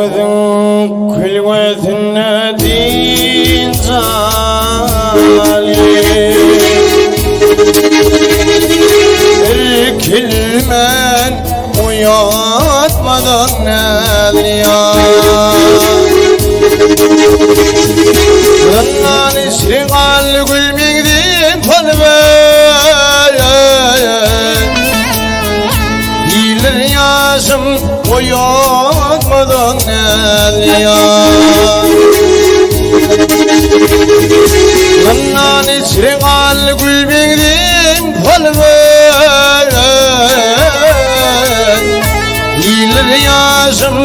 Gözün külvetine din zalim İrkilmen uyatmadan nelya Zınnan işrigal gülmekdin palver Bilir yaşım uyatmadan nelya Zınnan işrigal gülmekdin palver Bilir yaşım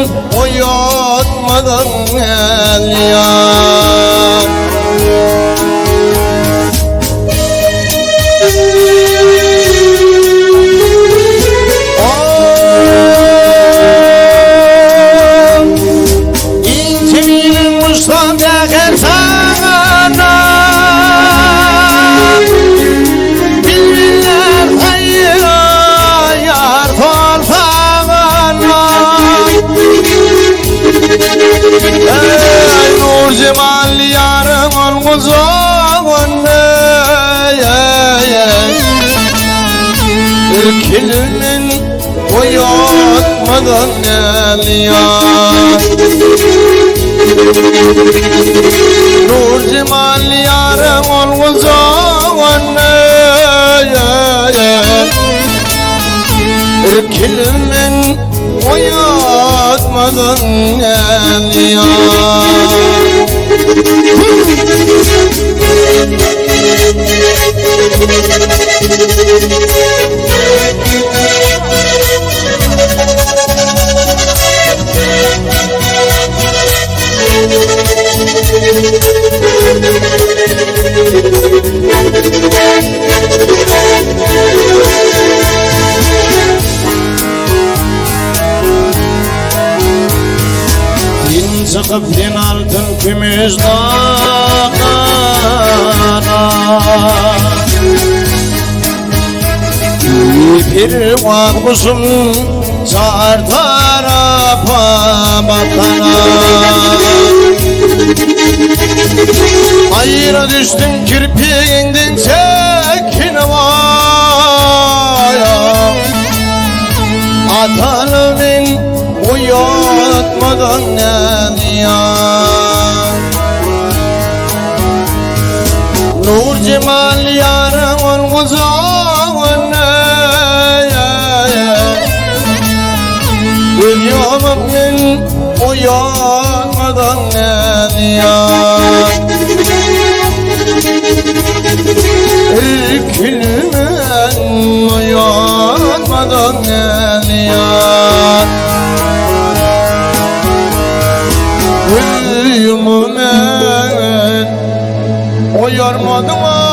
uyatmadan nelya Cemal yarım olmazağınne İrkilmin uyatmadan nelya Nur cemal yarım olmazağınne İrkilmin uyatmadan nelya Sıkıp din altın kümüz dağına Bir vakbusum çağır tarafa bakana Hayra düştüm kirpiğinden çekin vaya Atanımın uyatmadan nelya Nur cemal yarım olmazağınne Dünyamın uyatmadan nelya İrkilmen uyatmadan nelya Uyumu men uyarmadım